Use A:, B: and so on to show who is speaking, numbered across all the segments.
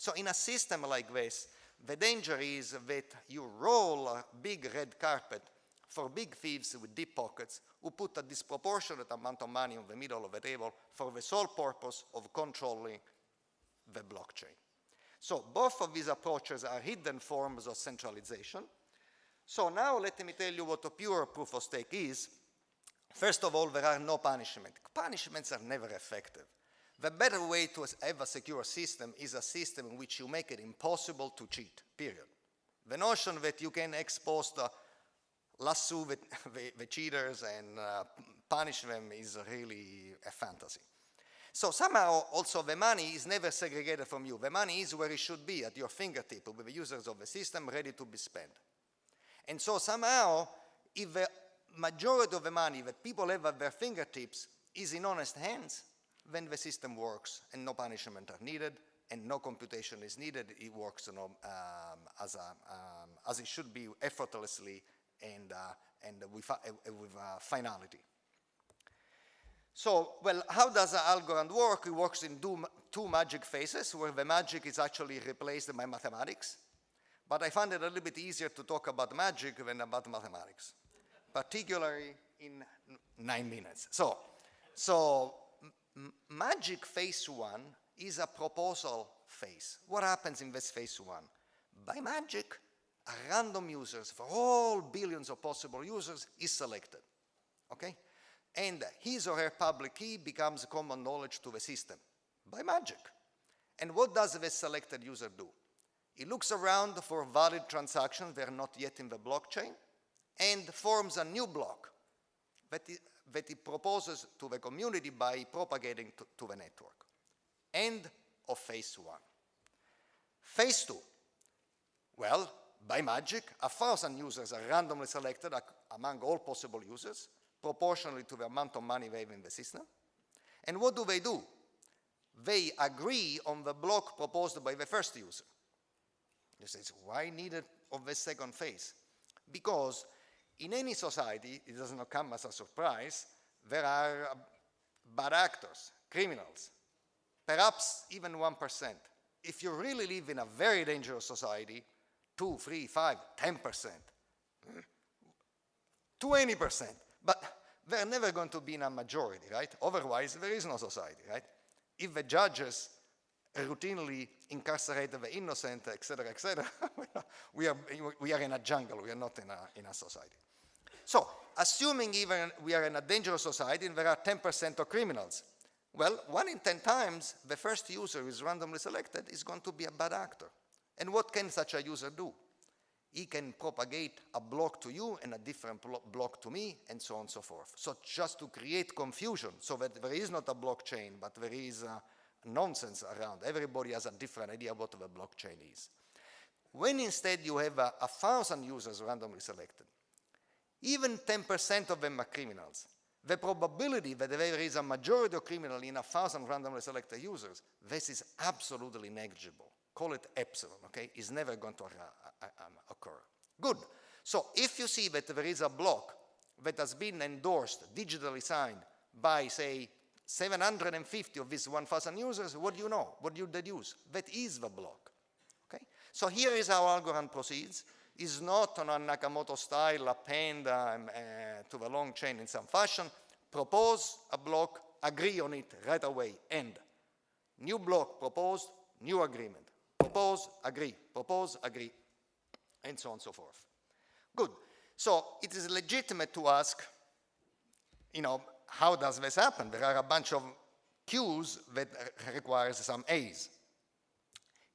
A: So in a system like this, the danger is that you roll a big red carpet for big thieves with deep pockets who put a disproportionate amount of money in the middle of the table for the sole purpose of controlling the blockchain. So both of these approaches are hidden forms of centralization. So now let me tell you what a pure proof of stake is. First of all, there are no punishments. Punishments are never effective. The better way to have a secure system is a system in which you make it impossible to cheat, period. The notion that you can ex post lasso the cheaters and punish them is really a fantasy. So somehow also the money is never segregated from you. The money is where it should be, at your fingertip, with the users of the system ready to be spent. And so somehow, if the majority of the money that people have at their fingertips is in honest hands, then the system works and no punishment are needed and no computation is needed. It works as it should be, effortlessly and with finality. So, well, how does Algorand work? It works in two magic phases, where the magic is actually replaced by mathematics. But I find it a little bit easier to talk about magic than about mathematics, particularly in 9 minutes. So magic phase 1 is a proposal phase. What happens in this phase 1? By magic, a random user for all billions of possible users is selected, okay? And his or her public key becomes common knowledge to the system by magic. And what does the selected user do? He looks around for valid transactions that are not yet in the blockchain and forms a new block that he proposes to the community by propagating to the network. End of phase 1. Phase 2. Well, by magic, 1,000 users are randomly selected among all possible users, proportionally to the amount of money they have in the system. And what do? They agree on the block proposed by the first user. You say, why needed of the second phase? Because in any society, it does not come as a surprise, there are bad actors, criminals, perhaps even 1%. If you really live in a very dangerous society, 2, 3, 5, 10%, 20%, but they're never going to be in a majority, right? Otherwise, there is no society, right? If the judges routinely incarcerate the innocent, et cetera, we are in a jungle, we are not in a society. So, assuming even we are in a dangerous society and there are 10% of criminals, well, 1 in 10 times, the first user who is randomly selected is going to be a bad actor. And what can such a user do? He can propagate a block to you and a different block to me, and so on and so forth. So just to create confusion, so that there is not a blockchain, but there is nonsense around. Everybody has a different idea what the blockchain is. When instead you have 1,000 users randomly selected, even 10% of them are criminals, the probability that there is a majority of criminals in 1,000 randomly selected users, this is absolutely negligible. Call it epsilon, okay? It's never going to occur. Good. So if you see that there is a block that has been endorsed, digitally signed by, say, 750 of these 1,000 users, what do you know? What do you deduce? That is the block, okay? So here is how Algorand proceeds. Is not on a Nakamoto style append to the long chain in some fashion. Propose a block, agree on it right away, end. New block proposed, new agreement. Propose, agree, and so on and so forth. Good. So it is legitimate to ask, how does this happen? There are a bunch of Qs that requires some As.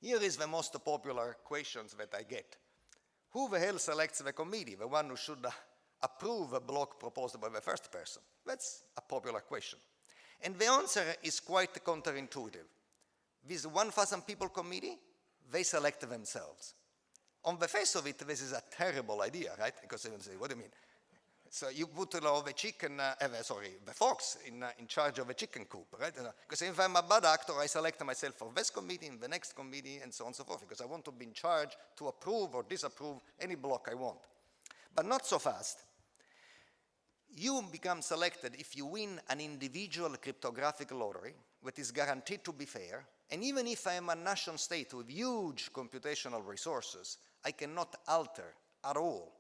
A: Here is the most popular questions that I get. Who the hell selects the committee, the one who should approve a block proposed by the first person? That's a popular question. And the answer is quite counterintuitive. This 1,000 people committee, they select themselves. On the face of it, this is a terrible idea, right? Because they say, what do you mean? So you put the fox in charge of a chicken coop, right? Because if I'm a bad actor, I select myself for this committee, and the next committee, and so on and so forth, because I want to be in charge to approve or disapprove any block I want. But not so fast. You become selected if you win an individual cryptographic lottery that is guaranteed to be fair And even if I am a nation state with huge computational resources, I cannot alter at all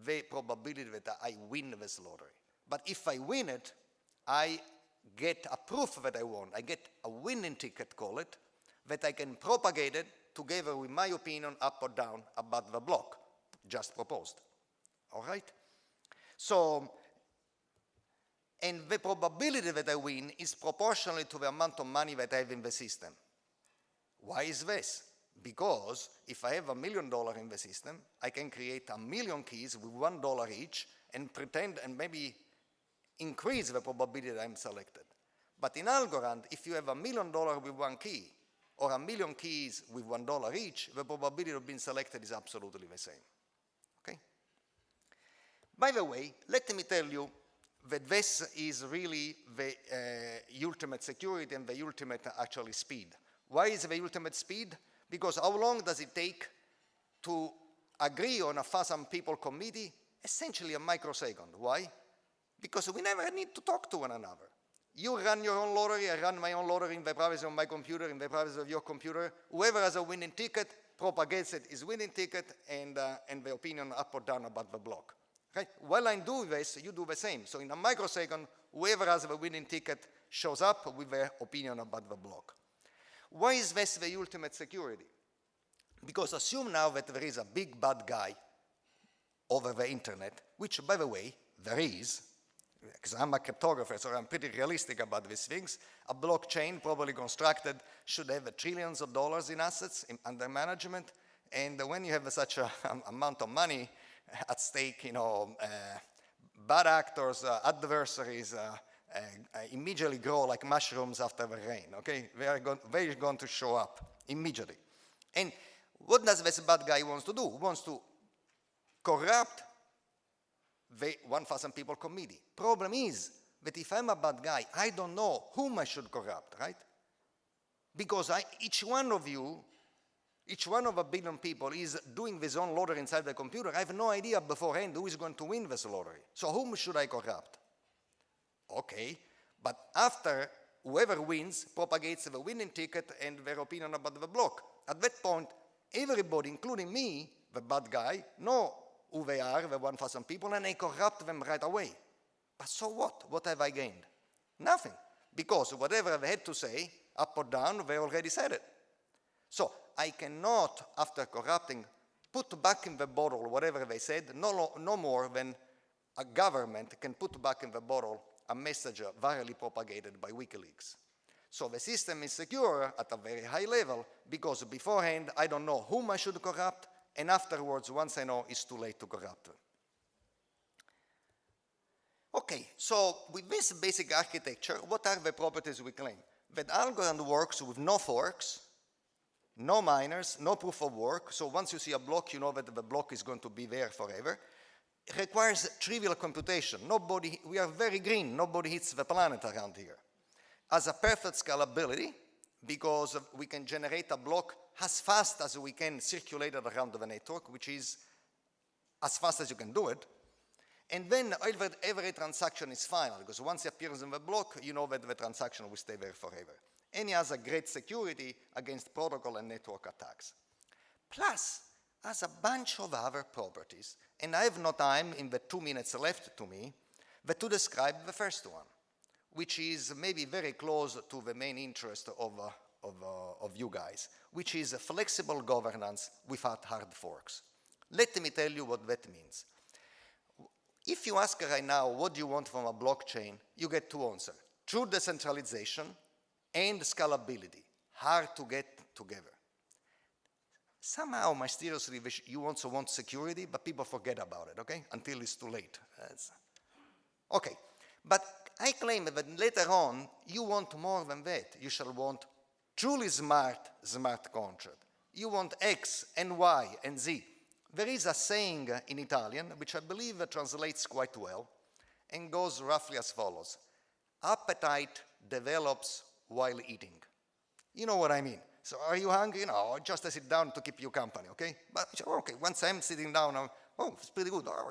A: the probability that I win this lottery. But if I win it, I get a proof that I won. I get a winning ticket, call it, that I can propagate it together with my opinion up or down about the block just proposed. All right? So, and the probability that I win is proportional to the amount of money that I have in the system. Why is this? Because if I have $1 million in the system, I can create 1,000,000 keys with $1 each and pretend and maybe increase the probability that I'm selected. But in Algorand, if you have $1 million with one key, or 1,000,000 keys with $1 each, the probability of being selected is absolutely the same. Okay? By the way, let me tell you that this is really the ultimate security and the ultimate actually speed. Why is the ultimate speed? Because how long does it take to agree on a 1,000 people committee? Essentially a microsecond. Why? Because we never need to talk to one another. You run your own lottery, I run my own lottery in the privacy of my computer, in the privacy of your computer. Whoever has a winning ticket propagates it, his winning ticket, and the opinion up or down about the block. Right? While I'm doing this, you do the same. So in a microsecond, whoever has the winning ticket shows up with their opinion about the block. Why is this the ultimate security? Because assume now that there is a big bad guy over the internet, which, by the way, there is, because I'm a cryptographer, so I'm pretty realistic about these things. A blockchain properly constructed should have trillions of dollars in assets under management, and when you have such an amount of money at stake, you know, bad actors, adversaries, immediately grow like mushrooms after the rain, okay? They're going to show up immediately. And what does this bad guy want to do? He wants to corrupt the 1,000 people committee. Problem is that if I'm a bad guy, I don't know whom I should corrupt, right? Because each one of you, each one of 1 billion people is doing this own lottery inside the computer. I have no idea beforehand who is going to win this lottery. So whom should I corrupt? Okay, but after whoever wins propagates the winning ticket and their opinion about the block. At that point, everybody, including me, the bad guy, know who they are, the 1,000 people, and I corrupt them right away. But so what? What have I gained? Nothing. Because whatever they had to say, up or down, they already said it. So I cannot, after corrupting, put back in the bottle whatever they said, no more than a government can put back in the bottle a message virally propagated by WikiLeaks. So the system is secure at a very high level because beforehand I don't know whom I should corrupt, and afterwards, once I know, it's too late to corrupt them. Okay, so with this basic architecture, what are the properties we claim? That Algorand works with no forks, no miners, no proof of work. So once you see a block, you know that the block is going to be there forever. It requires trivial computation. We are very green. Nobody hits the planet around here. Has a perfect scalability because we can generate a block as fast as we can circulate it around the network, which is as fast as you can do it. And then every transaction is final, because once it appears in the block, you know that the transaction will stay there forever. And it has a great security against protocol and network attacks. Plus, has a bunch of other properties. And I have no time in the 2 minutes left to me, but to describe the first one, which is maybe very close to the main interest of you guys, which is a flexible governance without hard forks. Let me tell you what that means. If you ask right now, what do you want from a blockchain, you get two answers: true decentralization and scalability, hard to get together. Somehow, mysteriously, you also want security, but people forget about it, okay? Until it's too late. Okay, but I claim that later on, you want more than that. You shall want truly smart contract. You want X and Y and Z. There is a saying in Italian, which I believe translates quite well, and goes roughly as follows: appetite develops while eating. You know what I mean? So are you hungry? No, just sit down to keep you company, okay? But, okay, once I'm sitting down, oh, it's pretty good. Oh.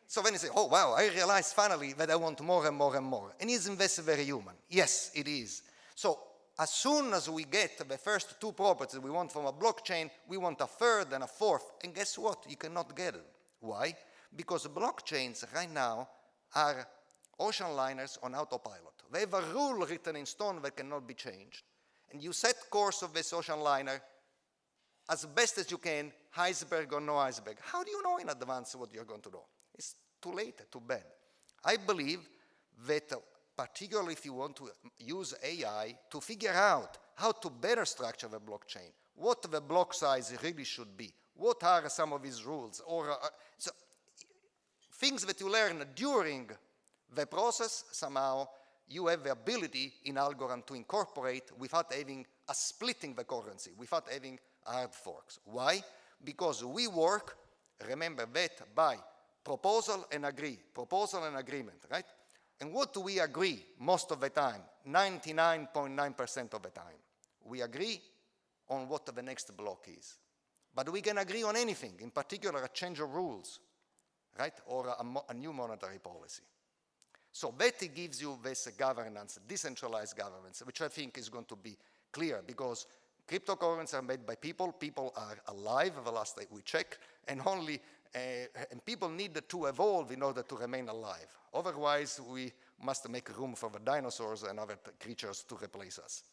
A: So then you say, oh, wow, I realized finally that I want more and more and more. And isn't this very human? Yes, it is. So as soon as we get the first two properties we want from a blockchain, we want a third and a fourth, and guess what? You cannot get it. Why? Because blockchains right now are ocean liners on autopilot. They have a rule written in stone that cannot be changed, and you set course of this ocean liner as best as you can, iceberg or no iceberg. How do you know in advance what you're going to do? It's too late, too bad. I believe that particularly if you want to use AI to figure out how to better structure the blockchain, what the block size really should be, what are some of its rules, or so things that you learn during the process, somehow you have the ability in algorithm to incorporate without having a splitting the currency, without having hard forks. Why? Because we work, remember that, by proposal and agreement, right? And what do we agree most of the time? 99.9% of the time. We agree on what the next block is. But we can agree on anything, in particular a change of rules, right? Or a new monetary policy. So that gives you this governance, decentralized governance, which I think is going to be clear because cryptocurrencies are made by people. People are alive, the last day we checked, and people need to evolve in order to remain alive. Otherwise, we must make room for the dinosaurs and other creatures to replace us.